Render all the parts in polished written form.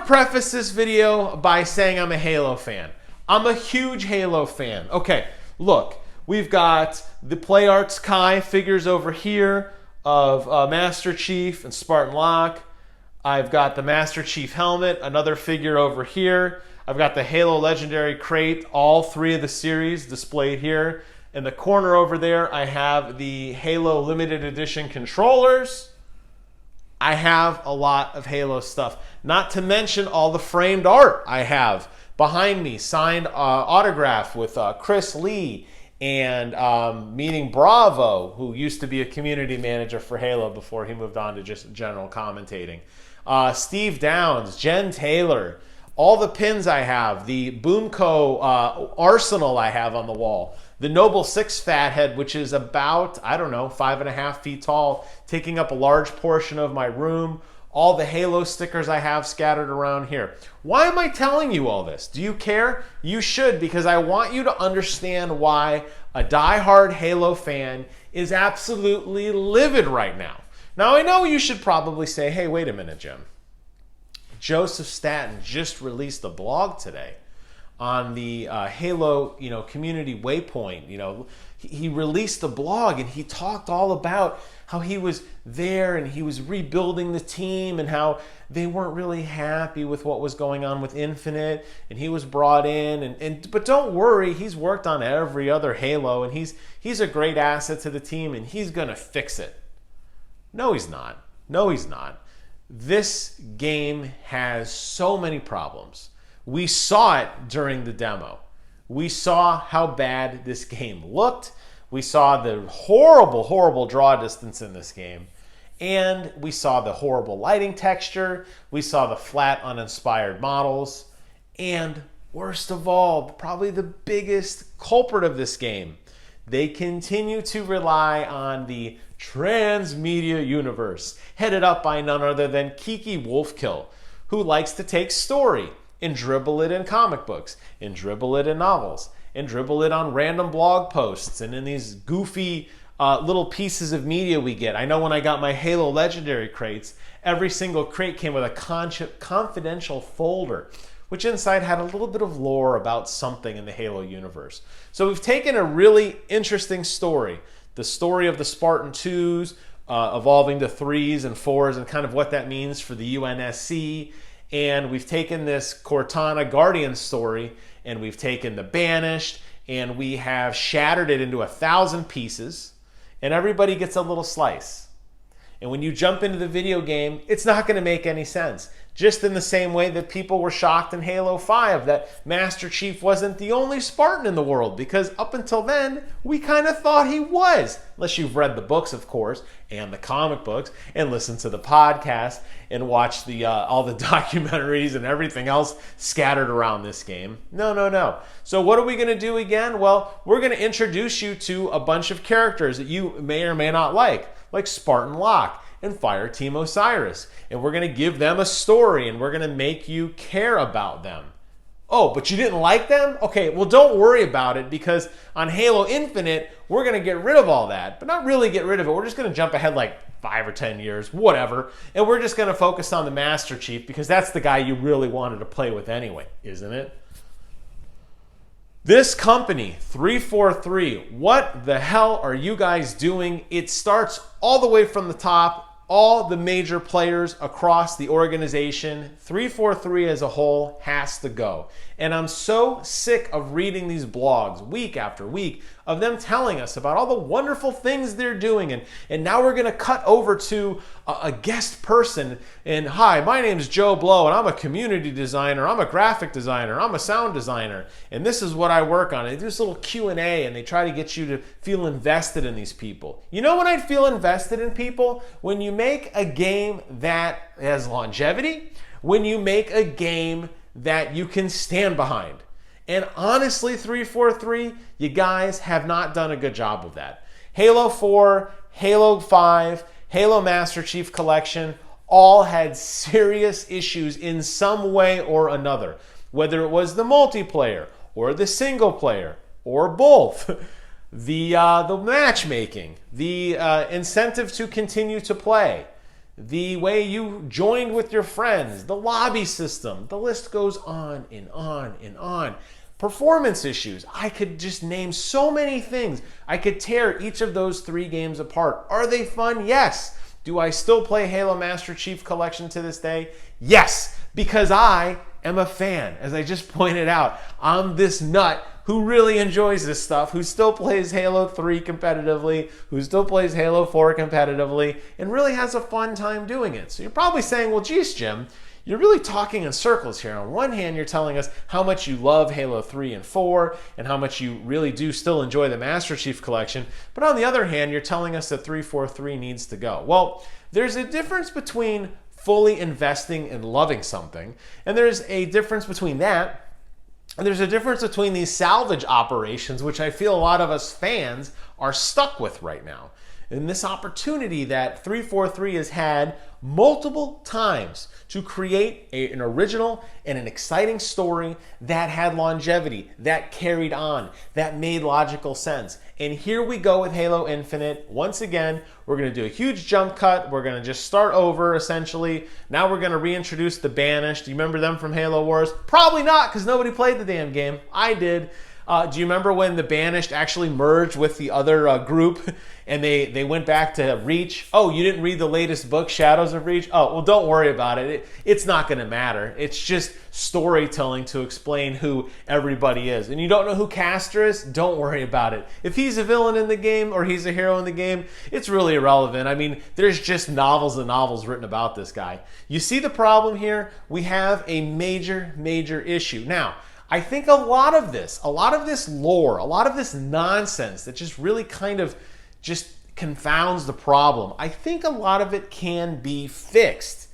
preface this video by saying I'm a Halo fan. I'm a huge Halo fan. Okay, look, we've got the Play Arts Kai figures over here of Master Chief and Spartan Locke. I've got the Master Chief helmet, another figure over here. I've got the Halo Legendary crate, all three of the series displayed here. In the corner over there, I have the Halo Limited Edition controllers. I have a lot of Halo stuff. Not to mention all the framed art I have behind me, signed autograph with Chris Lee and meeting Bravo, who used to be a community manager for Halo before he moved on to just general commentating. Steve Downs, Jen Taylor, all the pins I have, the Boomco arsenal I have on the wall, the Noble 6 Fathead, which is about, I don't know, 5.5 feet tall, taking up a large portion of my room, all the Halo stickers I have scattered around here. Why am I telling you all this? Do you care? You should, because I want you to understand why a diehard Halo fan is absolutely livid right now. Now, I know you should probably say, hey, wait a minute, Jim. Joseph Staten just released a blog today on the Halo, community waypoint. He released a blog and he talked all about how he was there and he was rebuilding the team and how they weren't really happy with what was going on with Infinite, and he was brought in but don't worry, he's worked on every other Halo and he's a great asset to the team and he's gonna fix it. No, he's not. No, he's not. This game has so many problems. We saw it during the demo. We saw how bad this game looked. We saw the horrible, horrible draw distance in this game. And we saw the horrible lighting texture. We saw the flat, uninspired models. And worst of all, probably the biggest culprit of this game, they continue to rely on the transmedia universe, headed up by none other than Kiki Wolfkill, who likes to take story and dribble it in comic books, and dribble it in novels, and dribble it on random blog posts, and in these goofy little pieces of media we get. I know when I got my Halo Legendary crates, every single crate came with a confidential folder, which inside had a little bit of lore about something in the Halo universe. So we've taken a really interesting story, the story of the Spartan 2s, evolving to 3s and 4s, and kind of what that means for the UNSC. And we've taken this Cortana Guardian story, and we've taken the Banished, and we have shattered it into 1,000 pieces, and everybody gets a little slice. And when you jump into the video game, it's not going to make any sense. Just in the same way that people were shocked in Halo 5 that Master Chief wasn't the only Spartan in the world, because up until then, we kind of thought he was. Unless you've read the books, of course, and the comic books, and listened to the podcast, and watched all the documentaries and everything else scattered around this game. No. So what are we going to do again? Well, we're going to introduce you to a bunch of characters that you may or may not like Spartan Locke and Fireteam Osiris. And we're going to give them a story, and we're going to make you care about them. Oh, but you didn't like them? Okay, well, don't worry about it, because on Halo Infinite, we're going to get rid of all that. But not really get rid of it. We're just going to jump ahead like 5 or 10 years, whatever. And we're just going to focus on the Master Chief, because that's the guy you really wanted to play with anyway, isn't it? This company, 343, what the hell are you guys doing? It starts all the way from the top. All the major players across the organization, 343 as a whole, has to go. And I'm so sick of reading these blogs week after week of them telling us about all the wonderful things they're doing. And now we're going to cut over to a guest person. And hi, my name is Joe Blow, and I'm a community designer. I'm a graphic designer. I'm a sound designer. And this is what I work on. They do this little Q&A, and they try to get you to feel invested in these people. You know when I'd feel invested in people? When you make a game that has longevity, when you make a game that you can stand behind. And honestly, 343, you guys have not done a good job of that. Halo 4, Halo 5, Halo Master Chief Collection all had serious issues in some way or another. Whether it was the multiplayer, or the single player, or both. The matchmaking, the incentive to continue to play, the way you joined with your friends, the lobby system. The list goes on and on and on. Performance issues. I could just name so many things. I could tear each of those 3 games apart. Are they fun? Yes. Do I still play Halo Master Chief Collection to this day? Yes, because I am a fan. As I just pointed out, I'm this nut who really enjoys this stuff, who still plays Halo 3 competitively, who still plays Halo 4 competitively, and really has a fun time doing it. So you're probably saying, well, geez, Jim, you're really talking in circles here. On one hand, you're telling us how much you love Halo 3 and 4 and how much you really do still enjoy the Master Chief Collection. But on the other hand, you're telling us that 343 needs to go. Well, there's a difference between fully investing and loving something, and there's a difference between that, and there's a difference between these salvage operations, which I feel a lot of us fans are stuck with right now. And this opportunity that 343 has had multiple times to create an original and an exciting story that had longevity, that carried on, that made logical sense. And here we go with Halo Infinite. Once again, we're going to do a huge jump cut. We're going to just start over, essentially. Now we're going to reintroduce the Banished. Do you remember them from Halo Wars? Probably not, because nobody played the damn game. I did. Do you remember when the Banished actually merged with the other group and they went back to Reach? Oh, you didn't read the latest book, Shadows of Reach? Oh, well, don't worry about it. It's not going to matter. It's just storytelling to explain who everybody is. And you don't know who Castor is? Don't worry about it. If he's a villain in the game or he's a hero in the game, it's really irrelevant. I mean, there's just novels and novels written about this guy. You see the problem here? We have a major, major issue. Now, I think a lot of this lore, a lot of this nonsense that just really kind of just confounds the problem, I think a lot of it can be fixed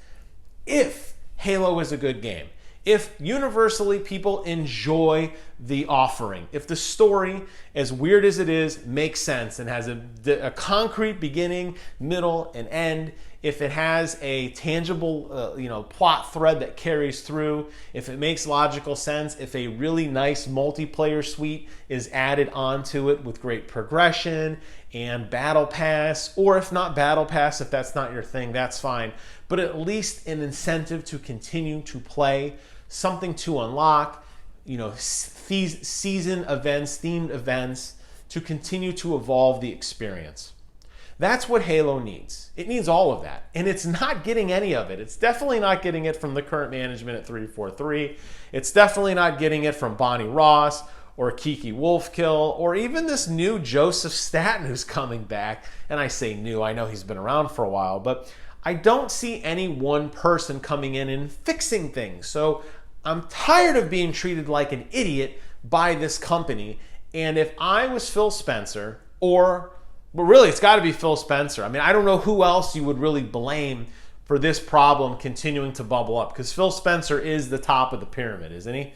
if Halo is a good game. If universally people enjoy the offering, if the story, as weird as it is, makes sense and has a concrete beginning, middle, and end, if it has a tangible plot thread that carries through, if it makes logical sense, if a really nice multiplayer suite is added onto it with great progression and battle pass, or if not battle pass, if that's not your thing, that's fine, but at least an incentive to continue to play, something to unlock, season events, themed events, to continue to evolve the experience. That's what Halo needs. It needs all of that. And it's not getting any of it. It's definitely not getting it from the current management at 343. It's definitely not getting it from Bonnie Ross or Kiki Wolfkill or even this new Joseph Staten who's coming back. And I say new, I know he's been around for a while, but I don't see any one person coming in and fixing things. So I'm tired of being treated like an idiot by this company. And if I was Phil Spencer, but really it's got to be Phil Spencer. I mean, I don't know who else you would really blame for this problem continuing to bubble up, because Phil Spencer is the top of the pyramid, isn't he?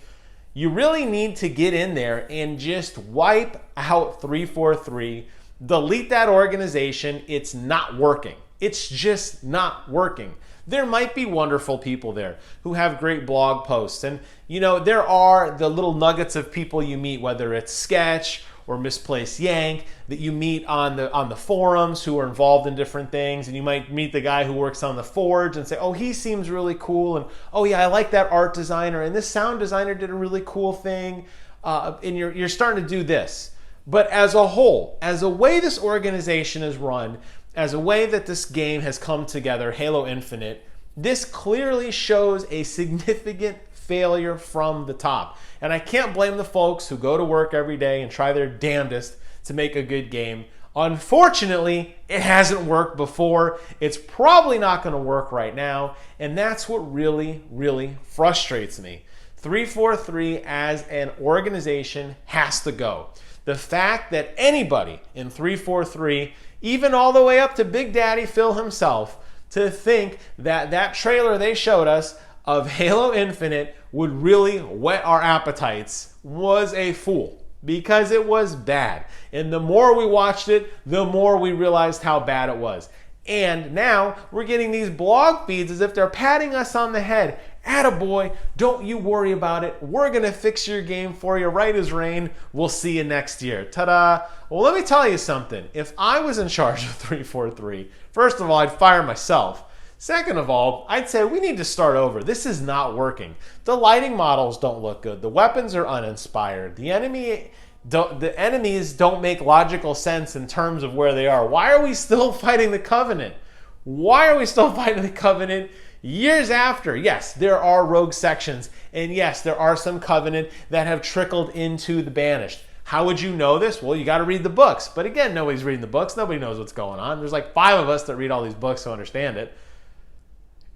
You really need to get in there and just wipe out 343, delete that organization. It's not working. It's just not working. There might be wonderful people there who have great blog posts. And, there are the little nuggets of people you meet, whether it's Sketch or Misplaced Yank, that you meet on the forums who are involved in different things. And you might meet the guy who works on the Forge and say, oh, he seems really cool. And, oh, yeah, I like that art designer. And this sound designer did a really cool thing. And you're starting to do this. But as a whole, as a way this organization is run, as a way that this game has come together, Halo Infinite, this clearly shows a significant failure from the top. And I can't blame the folks who go to work every day and try their damnedest to make a good game. Unfortunately, it hasn't worked before. It's probably not going to work right now. And that's what really, really frustrates me. 343 as an organization has to go. The fact that anybody in 343, even all the way up to Big Daddy Phil himself, to think that that trailer they showed us of Halo Infinite would really whet our appetites was a fool, because it was bad. And the more we watched it, the more we realized how bad it was. And now we're getting these blog feeds as if they're patting us on the head. Attaboy, don't you worry about it. We're going to fix your game for you right as rain. We'll see you next year. Ta-da. Well, let me tell you something. If I was in charge of 343, first of all, I'd fire myself. Second of all, I'd say we need to start over. This is not working. The lighting models don't look good. The weapons are uninspired. The enemies don't make logical sense in terms of where they are. Why are we still fighting the Covenant? Why are we still fighting the Covenant years after? Yes, there are rogue sections, and yes, there are some Covenant that have trickled into the Banished. How would you know this? Well, you got to read the books. But again, nobody's reading the books. Nobody knows what's going on. There's like 5 of us that read all these books to understand it.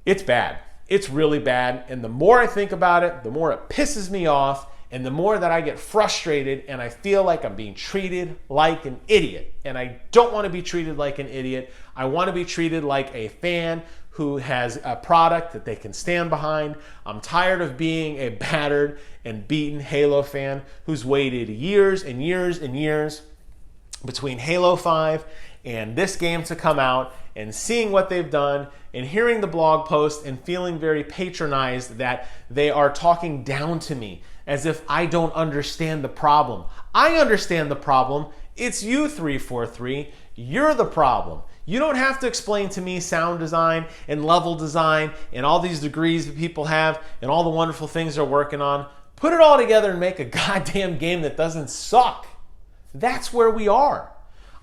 It's bad. It's really bad. And the more I think about it, the more it pisses me off, and the more that I get frustrated and I feel like I'm being treated like an idiot. And I don't want to be treated like an idiot. I want to be treated like a fan who has a product that they can stand behind. I'm tired of being a battered and beaten Halo fan who's waited years and years and years between Halo 5 and this game to come out, and seeing what they've done and hearing the blog post and feeling very patronized that they are talking down to me as if I don't understand the problem. I understand the problem. It's you, 343. You're the problem. You don't have to explain to me sound design and level design and all these degrees that people have and all the wonderful things they're working on. Put it all together and make a goddamn game that doesn't suck. That's where we are.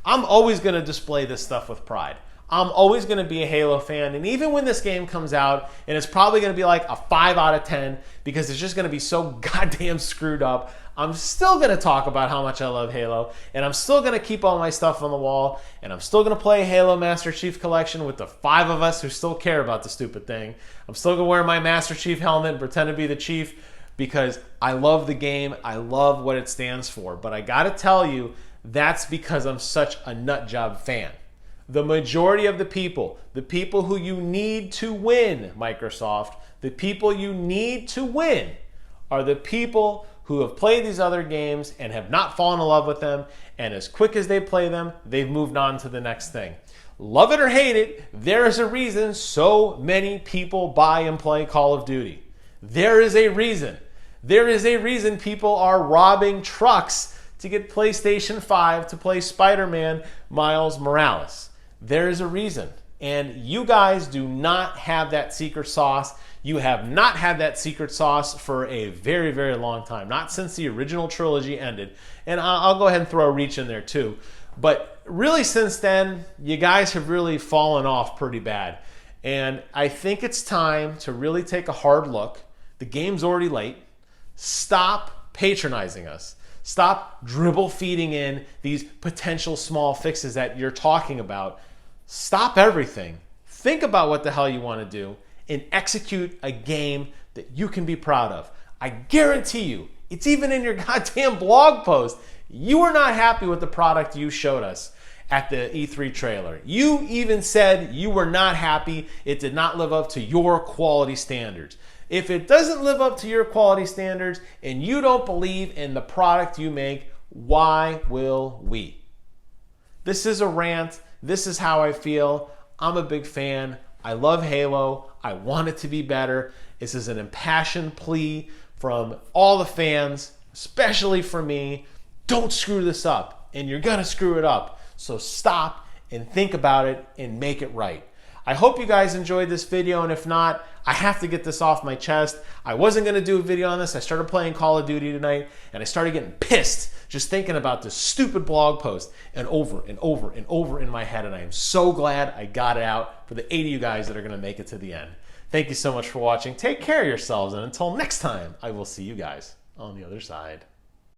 I'm always going to display this stuff with pride. I'm always going to be a Halo fan, and even when this game comes out, and it's probably going to be like a 5 out of 10 because it's just going to be so goddamn screwed up, I'm still going to talk about how much I love Halo, and I'm still going to keep all my stuff on the wall, and I'm still going to play Halo Master Chief Collection with the 5 of us who still care about the stupid thing. I'm still going to wear my Master Chief helmet and pretend to be the Chief because I love the game. I love what it stands for, but I got to tell you, that's because I'm such a nutjob fan. The majority of the people who you need to win, Microsoft, the people you need to win are the people who have played these other games and have not fallen in love with them, and as quick as they play them, they've moved on to the next thing. Love it or hate it, there is a reason so many people buy and play Call of Duty. There is a reason. There is a reason people are robbing trucks to get PlayStation 5 to play Spider-Man Miles Morales. There is a reason. And you guys do not have that secret sauce. You have not had that secret sauce for a very, very long time. Not since the original trilogy ended. And I'll go ahead and throw Reach in there too. But really since then, you guys have really fallen off pretty bad. And I think it's time to really take a hard look. The game's already late. Stop patronizing us. Stop dribble feeding in these potential small fixes that you're talking about. Stop everything. Think about what the hell you want to do and execute a game that you can be proud of. I guarantee you, it's even in your goddamn blog post. You were not happy with the product you showed us at the E3 trailer. You even said you were not happy. It did not live up to your quality standards. If it doesn't live up to your quality standards and you don't believe in the product you make, why will we? This is a rant. This is how I feel. I'm a big fan. I love Halo. I want it to be better. This is an impassioned plea from all the fans, especially for me. Don't screw this up, and you're gonna screw it up. So stop and think about it and make it right. I hope you guys enjoyed this video, and if not, I have to get this off my chest. I wasn't going to do a video on this. I started playing Call of Duty tonight, and I started getting pissed just thinking about this stupid blog post and over and over and over in my head, and I am so glad I got it out for the 8 of you guys that are going to make it to the end. Thank you so much for watching. Take care of yourselves, and until next time, I will see you guys on the other side.